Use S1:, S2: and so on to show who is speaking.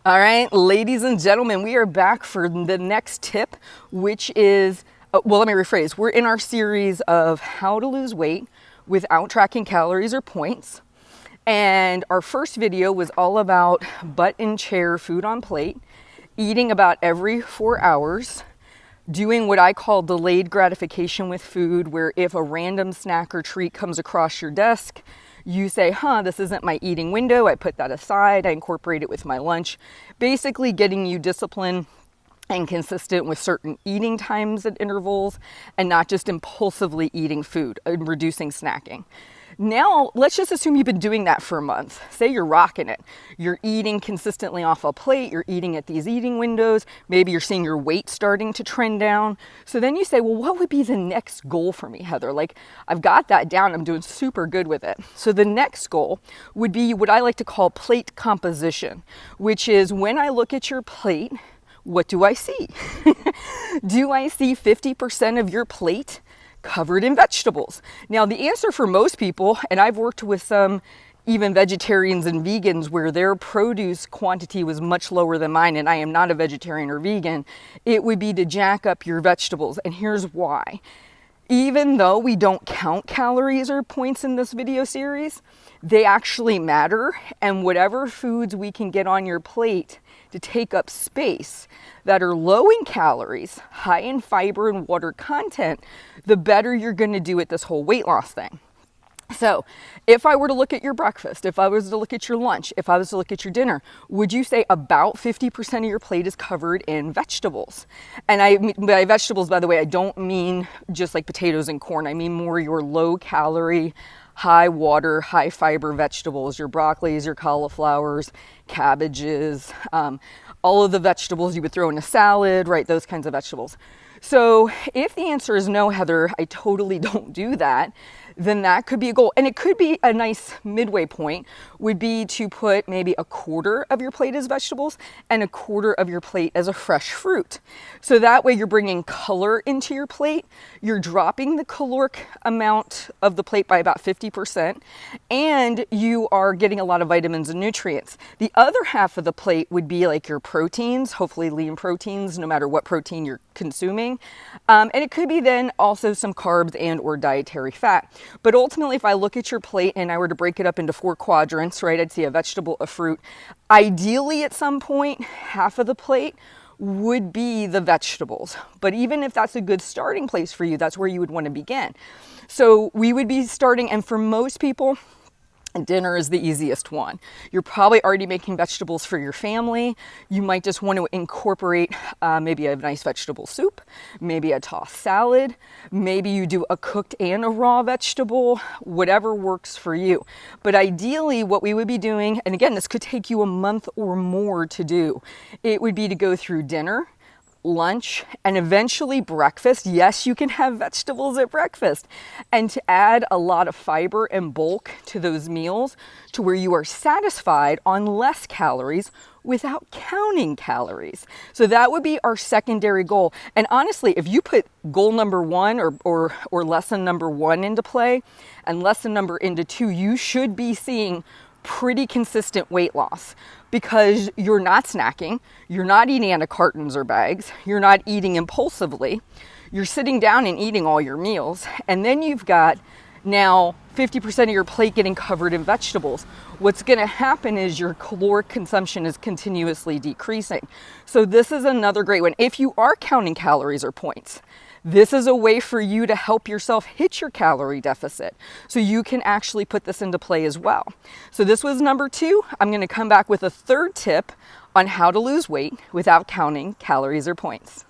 S1: All right, ladies and gentlemen, we are back for the next tip, which is, well, let me rephrase. We're in our series of how to lose weight without tracking calories or points. And our first video was all about butt in chair, food on plate, eating about every 4 hours, doing what I call delayed gratification with food, where if a random snack or treat comes across your desk, you say, this isn't my eating window. I put that aside. I incorporate it with my lunch. Basically getting you disciplined and consistent with certain eating times and intervals and not just impulsively eating food and reducing snacking. Now, let's just assume you've been doing that for a month. Say you're rocking it. You're eating consistently off a plate. You're eating at these eating windows. Maybe you're seeing your weight starting to trend down. So then you say, well, what would be the next goal for me, Heather? Like, I've got that down. I'm doing super good with it. So the next goal would be what I like to call plate composition, which is when I look at your plate, what do I see? Do I see 50% of your plate covered in vegetables? Now, the answer for most people, and I've worked with some even vegetarians and vegans where their produce quantity was much lower than mine, and I am not a vegetarian or vegan, it would be to jack up your vegetables. And here's why. Even though we don't count calories or points in this video series, they actually matter. And whatever foods we can get on your plate to take up space that are low in calories, high in fiber and water content, the better you're going to do at this whole weight loss thing. So if I were to look at your breakfast, if I was to look at your lunch, if I was to look at your dinner, would you say about 50% of your plate is covered in vegetables? And by vegetables, by the way, I don't mean just like potatoes and corn. I mean more your low calorie, high water, high fiber vegetables, your broccolis, your cauliflowers, cabbages, all of the vegetables you would throw in a salad, right? Those kinds of vegetables. So if the answer is no, Heather, I totally don't do that, then that could be a goal. And it could be a nice midway point would be to put maybe a quarter of your plate as vegetables and a quarter of your plate as a fresh fruit. So that way you're bringing color into your plate. You're dropping the caloric amount of the plate by about 50%, and you are getting a lot of vitamins and nutrients. The other half of the plate would be like your proteins, hopefully lean proteins, no matter what protein you're consuming. And it could be then also some carbs and or dietary fat. But ultimately, if I look at your plate and I were to break it up into 4 quadrants, right, I'd see a vegetable, a fruit. Ideally, at some point, half of the plate would be the vegetables. But even if that's a good starting place for you, that's where you would want to begin. So we would be starting, and for most people, dinner is the easiest one. You're probably already making vegetables for your family. You might just want to incorporate maybe a nice vegetable soup, maybe a tossed salad, maybe you do a cooked and a raw vegetable, whatever works for you. But ideally what we would be doing, and again, this could take you a month or more to do, it would be to go through dinner, lunch, and eventually breakfast. Yes, you can have vegetables at breakfast, and to add a lot of fiber and bulk to those meals to where you are satisfied on less calories without counting calories. So that would be our secondary goal. And honestly, if you put goal number 1 or lesson number 1 into play and lesson number into 2, you should be seeing pretty consistent weight loss because you're not snacking, you're not eating out of cartons or bags, you're not eating impulsively, you're sitting down and eating all your meals, and then you've got now 50% of your plate getting covered in vegetables. What's going to happen is your caloric consumption is continuously decreasing. So this is another great one. If you are counting calories or points, this is a way for you to help yourself hit your calorie deficit. So you can actually put this into play as well. So this was number 2. I'm going to come back with a third tip on how to lose weight without counting calories or points.